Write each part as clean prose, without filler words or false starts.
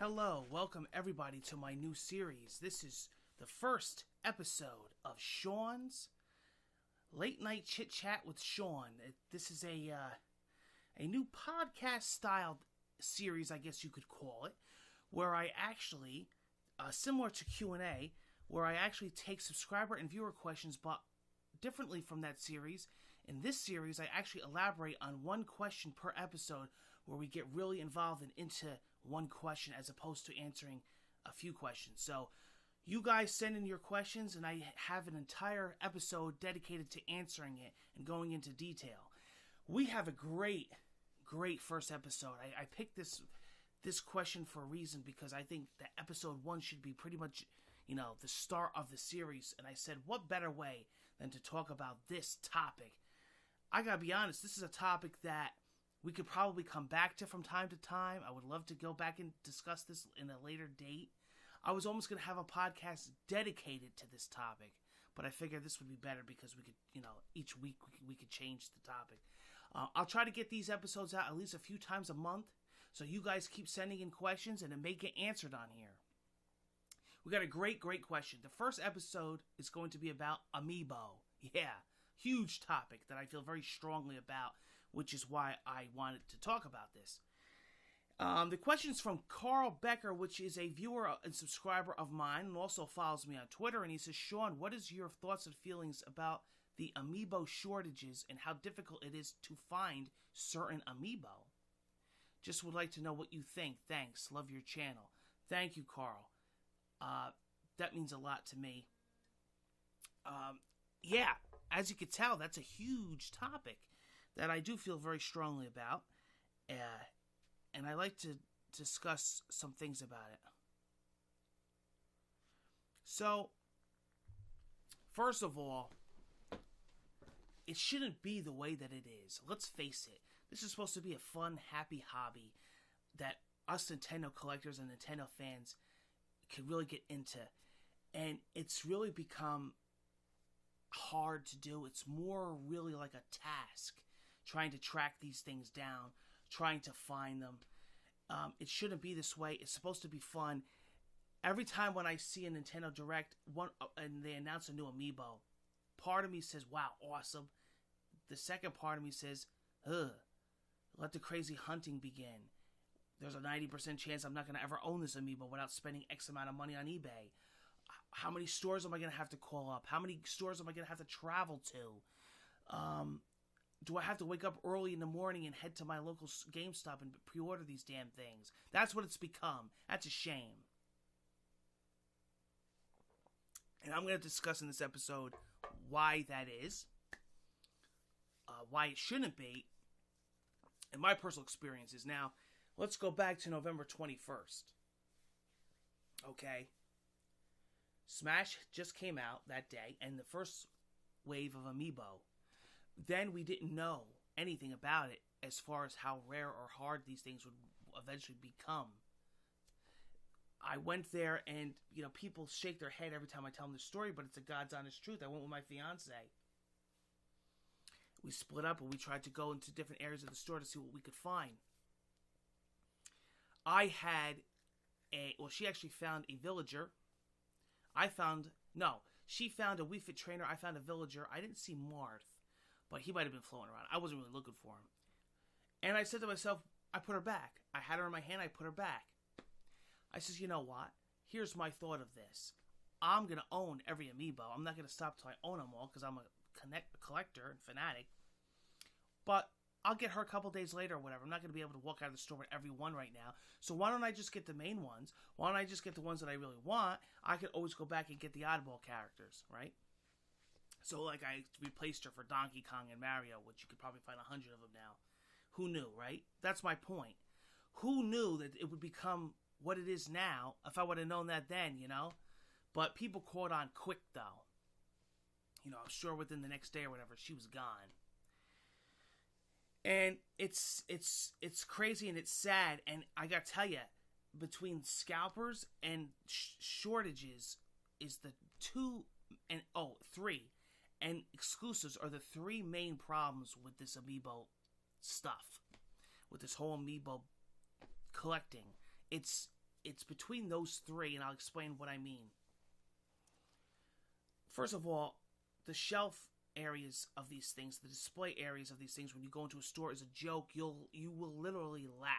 Hello, welcome everybody to my new series. This is the first episode of Sean's Late Night Chit-Chat with Sean. This is a new podcast-styled series, I guess you could call it, where I actually, similar to Q&A, where I actually take subscriber and viewer questions, but differently from that series. In this series, I actually elaborate on one question per episode, where we get really involved and into one question as opposed to answering a few questions. So you guys send in your questions and I have an entire episode dedicated to answering it and going into detail. We have a great first episode. I picked this question for a reason, because I think that episode 1 should be pretty much, the start of the series. And I said, what better way than to talk about this topic? I gotta be honest, this is a topic that we could probably come back to from time to time. I would love to go back and discuss this in a later date. I was almost going to have a podcast dedicated to this topic, but I figured this would be better because we could, each week we could change the topic. I'll try to get these episodes out at least a few times a month, so you guys keep sending in questions and it may get answered on here. We got a great question. The first episode is going to be about Amiibo. Yeah, huge topic that I feel very strongly about, which is why I wanted to talk about this. The question is from Carl Becker, which is a viewer and subscriber of mine and also follows me on Twitter. And he says, Sean, what is your thoughts and feelings about the Amiibo shortages and how difficult it is to find certain Amiibo? Just would like to know what you think. Thanks. Love your channel. Thank you, Carl. That means a lot to me. Yeah, as you can tell, that's a huge topic that I do feel very strongly about, and I like to discuss some things about it. So, first of all, it shouldn't be the way that it is. Let's face it. This is supposed to be a fun, happy hobby that us Nintendo collectors and Nintendo fans can really get into, and it's really become hard to do. It's more really like a task, trying to track these things down, trying to find them. It shouldn't be this way. It's supposed to be fun. Every time when I see a Nintendo Direct and they announce a new Amiibo, part of me says, wow, awesome. The second part of me says, ugh, let the crazy hunting begin. There's a 90% chance I'm not going to ever own this Amiibo without spending X amount of money on eBay. How many stores am I going to have to call up? How many stores am I going to have to travel to? Do I have to wake up early in the morning and head to my local GameStop and pre-order these damn things? That's what it's become. That's a shame. And I'm going to discuss in this episode why that is, why it shouldn't be, and my personal experiences. Now, let's go back to November 21st. Okay? Smash just came out that day, and the first wave of Amiibo. Then we didn't know anything about it as far as how rare or hard these things would eventually become. I went there and, people shake their head every time I tell them the story, but it's a God's honest truth. I went with my fiance. We split up and we tried to go into different areas of the store to see what we could find. She actually found a villager. She found a Wii Fit trainer. I found a villager. I didn't see Marth, but he might have been floating around. I wasn't really looking for him. And I said to myself, I put her back. I had her in my hand. I put her back. I says, you know what? Here's my thought of this. I'm going to own every Amiibo. I'm not going to stop till I own them all because I'm a collector and fanatic. But I'll get her a couple days later or whatever. I'm not going to be able to walk out of the store with every one right now. So why don't I just get the main ones? Why don't I just get the ones that I really want? I could always go back and get the oddball characters, right? So I replaced her for Donkey Kong and Mario, which you could probably find 100 of them now. Who knew, right? That's my point. Who knew that it would become what it is now if I would have known that then, But people caught on quick, though. I'm sure within the next day or whatever, she was gone. And it's crazy and it's sad. And I gotta tell you, between scalpers and shortages is the three. And exclusives are the three main problems with this Amiibo stuff. With this whole Amiibo collecting. It's it's between those three, and I'll explain what I mean. First of all, the shelf areas of these things, the display areas of these things, when you go into a store, is a joke. You will literally laugh.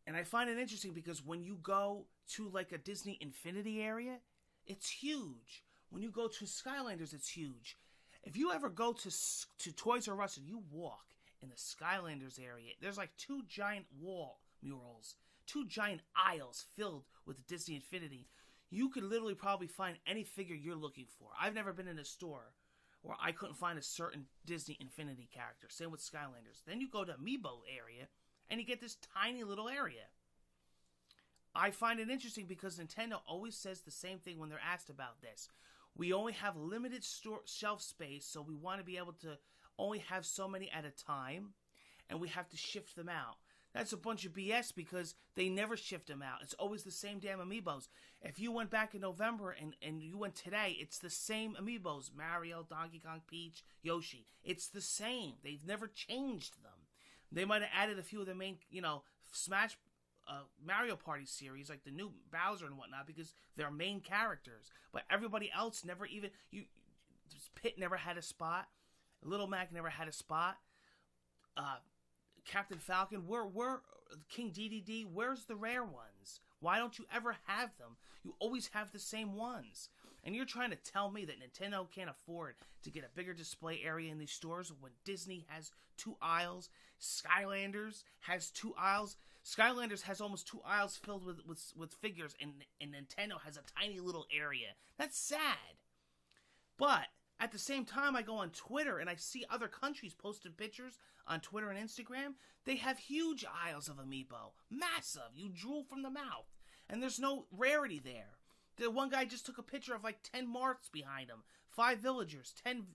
And I find it interesting because when you go to like a Disney Infinity area, it's huge. When you go to Skylanders, it's huge. If you ever go to Toys R Us and you walk in the Skylanders area, there's like 2 giant wall murals, 2 giant aisles filled with Disney Infinity. You could literally probably find any figure you're looking for. I've never been in a store where I couldn't find a certain Disney Infinity character. Same with Skylanders. Then you go to Amiibo area, and you get this tiny little area. I find it interesting because Nintendo always says the same thing when they're asked about this. We only have limited shelf space, so we want to be able to only have so many at a time, and we have to shift them out. That's a bunch of BS because they never shift them out. It's always the same damn Amiibos. If you went back in November and you went today, it's the same Amiibos. Mario, Donkey Kong, Peach, Yoshi. It's the same. They've never changed them. They might have added a few of the main, Smash Mario Party series, like the new Bowser and whatnot, because they're main characters. But everybody else never even... Pit never had a spot. Little Mac never had a spot. Captain Falcon, where King DDD, where's the rare ones? Why don't you ever have them? You always have the same ones. And you're trying to tell me that Nintendo can't afford to get a bigger display area in these stores when Disney has 2 aisles, Skylanders has 2 aisles. Skylanders has almost 2 aisles filled with figures, and Nintendo has a tiny little area. That's sad. But at the same time, I go on Twitter and I see other countries posting pictures on Twitter and Instagram. They have huge aisles of Amiibo. Massive. You drool from the mouth. And there's no rarity there. The one guy just took a picture of like 10 marks behind him. 5 villagers. 10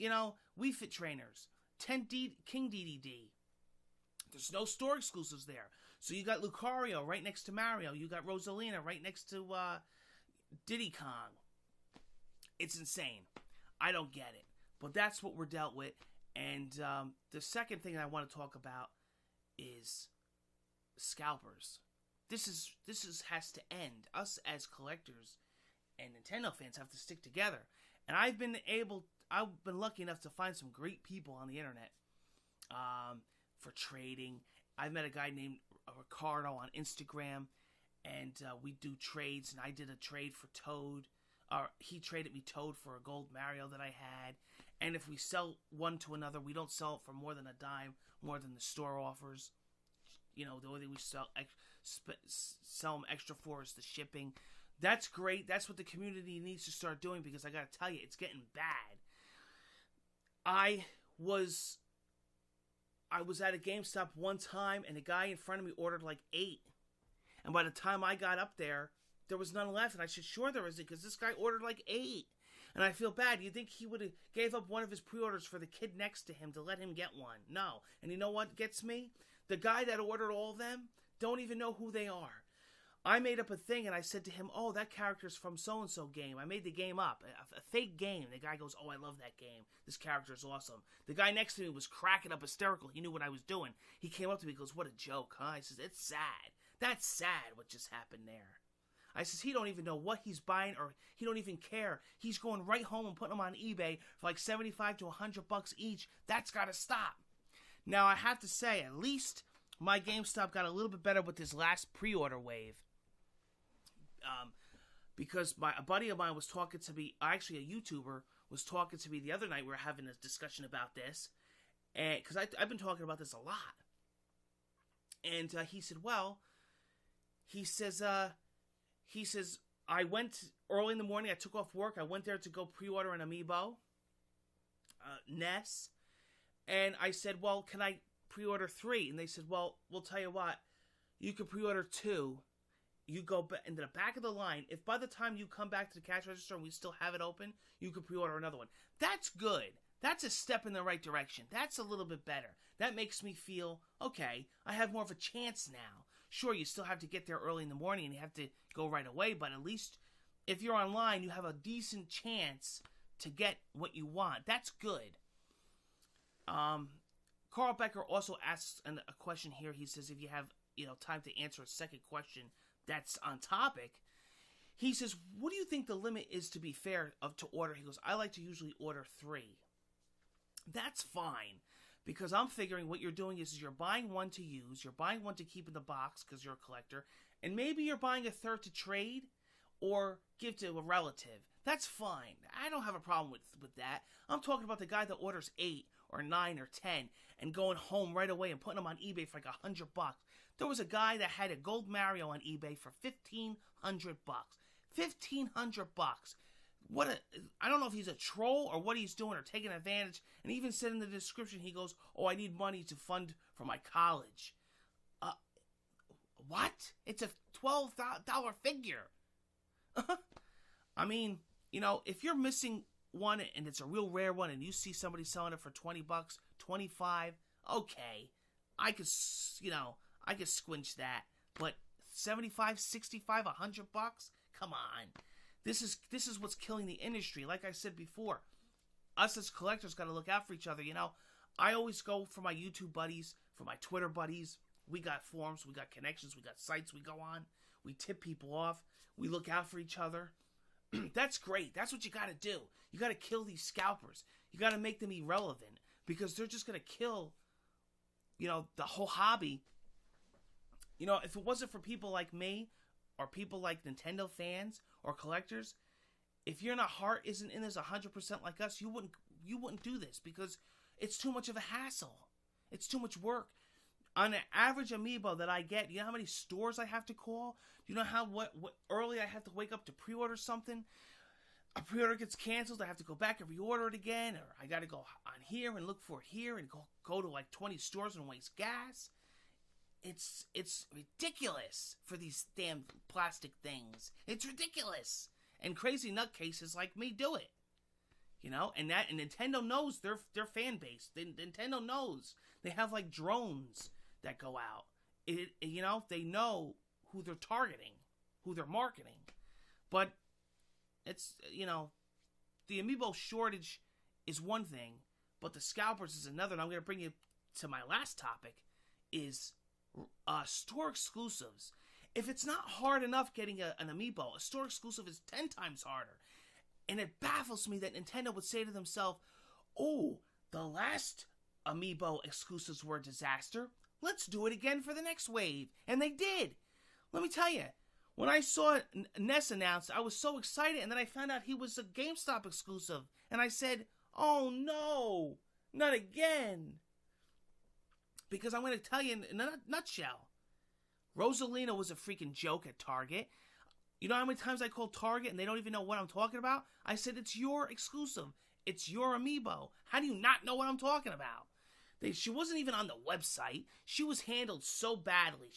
Wii Fit trainers. 10 King DDD. There's no store exclusives there. So you got Lucario right next to Mario. You got Rosalina right next to Diddy Kong. It's insane. I don't get it. But that's what we're dealt with. And the second thing I want to talk about is scalpers. This has to end. Us as collectors and Nintendo fans have to stick together. And I've been lucky enough to find some great people on the internet for trading. I've met a guy named Ricardo on Instagram, and we do trades. And I did a trade for Toad. He traded me Toad for a gold Mario that I had. And if we sell one to another, we don't sell it for more than a dime, more than the store offers. The only thing we sell them extra for is the shipping. That's great. That's what the community needs to start doing, because I got to tell you, it's getting bad. I was at a GameStop one time, and a guy in front of me ordered like 8. And by the time I got up there was none left. And I said, sure there isn't, because this guy ordered like 8. And I feel bad. You think he would have gave up one of his pre-orders for the kid next to him to let him get one? No. And you know what gets me? The guy that ordered all of them don't even know who they are. I made up a thing, and I said to him, oh, that character's from so-and-so game. I made the game up, a fake game. The guy goes, oh, I love that game. This character's awesome. The guy next to me was cracking up hysterical. He knew what I was doing. He came up to me and goes, what a joke, huh? I says, it's sad. That's sad what just happened there. I says, he don't even know what he's buying, or he don't even care. He's going right home and putting them on eBay for like $75 to $100 each. That's got to stop. Now, I have to say, at least my GameStop got a little bit better with this last pre-order wave. Because a buddy of mine was talking to me, actually a YouTuber, was talking to me the other night. We were having a discussion about this. And because I've been talking about this a lot. And he said, he says, I went early in the morning. I took off work. I went there to go pre-order an Amiibo, Ness. And I said, well, can I pre-order 3? And they said, well, we'll tell you what. You can pre-order 2. You go into the back of the line. If by the time you come back to the cash register and we still have it open, you can pre-order another one. That's good. That's a step in the right direction. That's a little bit better. That makes me feel, okay, I have more of a chance now. Sure, you still have to get there early in the morning and you have to go right away, but at least if you're online, you have a decent chance to get what you want. That's good. Carl Becker also asks a question here. He says if you have time to answer a second question that's on topic. He says, what do you think the limit is to be fair to order? He goes, I like to usually order 3. That's fine, because I'm figuring what you're doing is you're buying one to use, you're buying one to keep in the box because you're a collector, and maybe you're buying a third to trade or give to a relative. That's fine. I don't have a problem with that. I'm talking about the guy that orders 8 or 9 or 10 and going home right away and putting them on eBay for like $100. There was a guy that had a gold Mario on eBay for $1,500. $1,500. I don't know if he's a troll or what he's doing or taking advantage. And he even said in the description, he goes, "Oh, I need money to fund for my college." What? It's a $12 figure. I mean, if you're missing one and it's a real rare one and you see somebody selling it for $20, $25, okay, I could squinch that. But $75, $65, $100? Come on. This is what's killing the industry. Like I said before, us as collectors got to look out for each other. I always go for my YouTube buddies, for my Twitter buddies. We got forums, we got connections, we got sites we go on. We tip people off. We look out for each other. That's great. That's what you got to do. You got to kill these scalpers. You got to make them irrelevant because they're just going to kill, the whole hobby. If it wasn't for people like me or people like Nintendo fans or collectors, if your heart isn't in this 100% like us, you wouldn't do this because it's too much of a hassle. It's too much work. On an average Amiibo that I get, you know how many stores I have to call? You know what early I have to wake up to pre-order something? A pre-order gets canceled, I have to go back and reorder it again, or I got to go on here and look for it here and go to like 20 stores and waste gas. It's ridiculous for these damn plastic things. It's ridiculous. And crazy nutcases like me do it. And Nintendo knows their fan base. Nintendo knows. They have like drones that go out. They know who they're targeting, who they're marketing. But it's, the Amiibo shortage is one thing, but the scalpers is another. And I'm going to bring you to my last topic is store exclusives. If it's not hard enough getting an Amiibo, a store exclusive is 10 times harder. And it baffles me that Nintendo would say to themselves, "Oh, the last Amiibo exclusives were a disaster. Let's do it again for the next wave." And they did. Let me tell you, when I saw Ness announced, I was so excited, and then I found out he was a GameStop exclusive. And I said, "Oh no, not again." Because I'm going to tell you in a nutshell, Rosalina was a freaking joke at Target. You know how many times I called Target and they don't even know what I'm talking about? I said, it's your exclusive. It's your Amiibo. How do you not know what I'm talking about? She wasn't even on the website. She was handled so badly.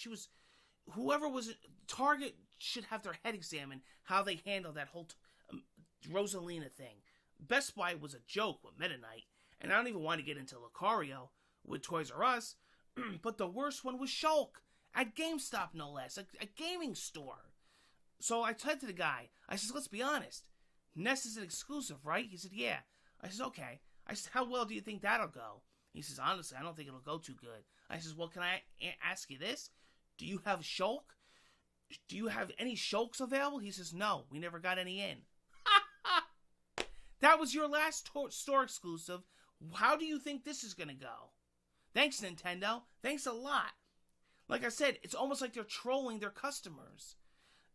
Target should have their head examined how they handled that whole Rosalina thing. Best Buy was a joke with Meta Knight. And I don't even want to get into Lucario with Toys R Us. But the worst one was Shulk at GameStop, no less. A gaming store. So I said to the guy, I said, let's be honest. Ness is an exclusive, right? He said, yeah. I said, okay. I said, how well do you think that'll go? He says, honestly, I don't think it'll go too good. I says, well, can I ask you this? Do you have Shulk? Do you have any Shulks available? He says, no, we never got any in. That was your last store exclusive. How do you think this is going to go? Thanks, Nintendo. Thanks a lot. Like I said, it's almost like they're trolling their customers.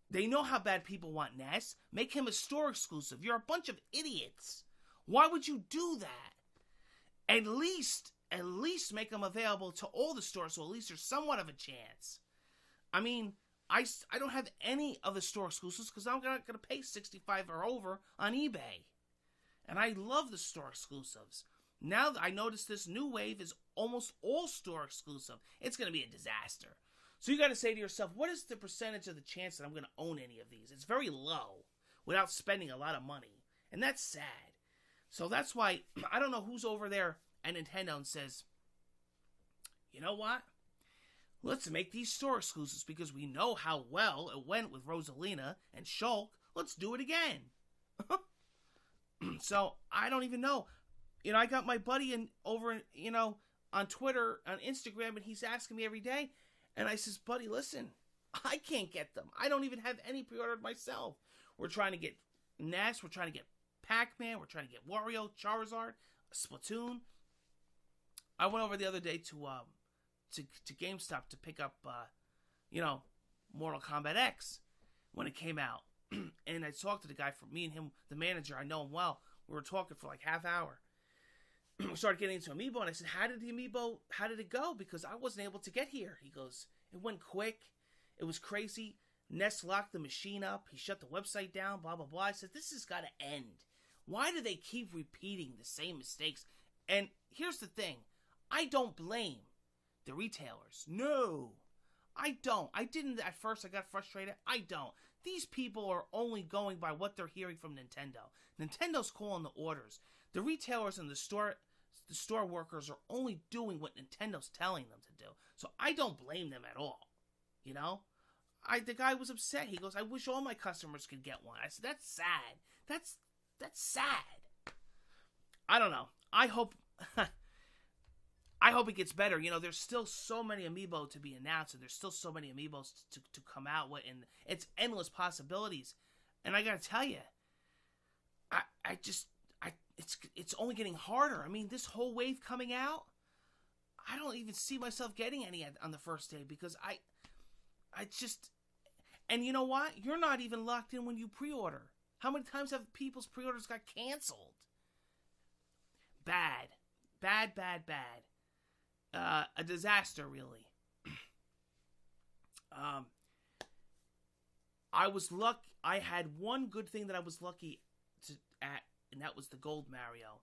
They know how bad people want Ness. Make him a store exclusive. You're a bunch of idiots. Why would you do that? At least make them available to all the stores so at least there's somewhat of a chance. I mean, I don't have any of the store exclusives because I'm not going to pay $65 or over on eBay. And I love the store exclusives. Now I notice this new wave is almost all store exclusive. It's going to be a disaster. So you got to say to yourself, what is the percentage of the chance that I'm going to own any of these? It's very low without spending a lot of money. And that's sad. So that's why I don't know who's over there at Nintendo and says, you know what? Let's make these store exclusives because we know how well it went with Rosalina and Shulk. Let's do it again. So I don't even know. I got my buddy over on Twitter, on Instagram, and he's asking me every day. And I says, buddy, listen, I can't get them. I don't even have any pre-ordered myself. We're trying to get Ness. We're trying to get Pac-Man. We're trying to get Wario, Charizard, Splatoon. I went over the other day to GameStop to pick up, Mortal Kombat X when it came out. And I talked to the guy, me and him, the manager, I know him well. We were talking for like half hour. We started getting into Amiibo, and I said, how did it go? Because I wasn't able to get here. He goes, it went quick. It was crazy. Ness locked the machine up. He shut the website down, blah, blah, blah. I said, this has got to end. Why do they keep repeating the same mistakes? And here's the thing. I don't blame the retailers. No, I don't. I didn't at first. I got frustrated. I don't. These people are only going by what they're hearing from Nintendo. Nintendo's calling the orders. The retailers and the store workers are only doing what Nintendo's telling them to do. So I don't blame them at all. You know? The guy was upset. He goes, I wish all my customers could get one. I said, that's sad. That's sad. I don't know. I hope it gets better. You know, there's still so many Amiibo to be announced, and there's still so many Amiibos to come out with, and it's endless possibilities. And I gotta tell you, it's only getting harder. I mean, this whole wave coming out, I don't even see myself getting any on the first day, because and you know what? You're not even locked in when you pre-order. How many times have people's pre-orders got canceled? Bad. A disaster, really. I was lucky. I had one good thing that I was lucky at, and that was the Gold Mario.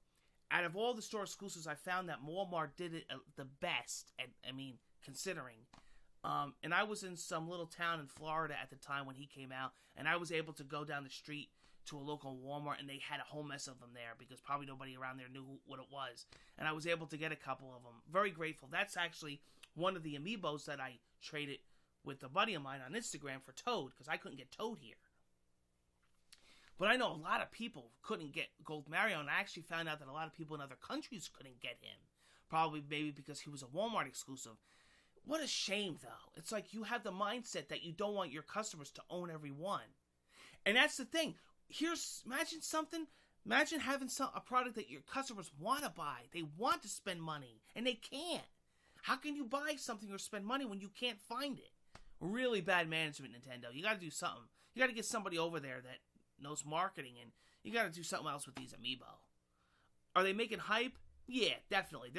Out of all the store exclusives, I found that Walmart did it the best. Considering. And I was in some little town in Florida at the time when he came out, and I was able to go down the street to a local Walmart, and they had a whole mess of them there because probably nobody around there knew what it was. And I was able to get a couple of them. Very grateful. That's actually one of the Amiibos that I traded with a buddy of mine on Instagram for Toad, because I couldn't get Toad here. But I know a lot of people couldn't get Gold Mario, and I actually found out that a lot of people in other countries couldn't get him. Probably maybe because he was a Walmart exclusive. What a shame, though. It's like you have the mindset that you don't want your customers to own every one. And that's the thing. Imagine having a product that your customers want to buy. They want to spend money, and they can't. How can you buy something or spend money when you can't find it? Really bad management, Nintendo. You got to do something. You got to get somebody over there that knows marketing, and you got to do something else with these Amiibo. Are they making hype? Yeah, definitely.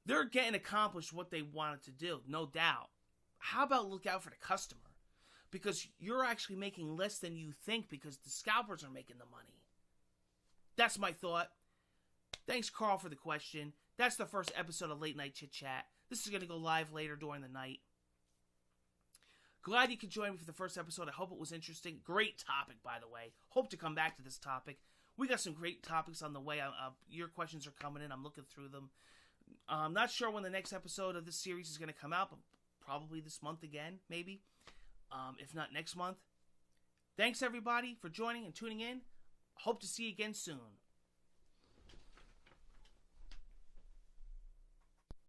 They're getting accomplished what they wanted to do, no doubt. How about look out for the customer? Because you're actually making less than you think because the scalpers are making the money. That's my thought. Thanks, Carl, for the question. That's the first episode of Late Night Chit-Chat. This is going to go live later during the night. Glad you could join me for the first episode. I hope it was interesting. Great topic, by the way. Hope to come back to this topic. We got some great topics on the way. Your questions are coming in. I'm looking through them. I'm not sure when the next episode of this series is going to come out, but probably this month again, maybe. If not next month. Thanks, everybody, for joining and tuning in. Hope to see you again soon.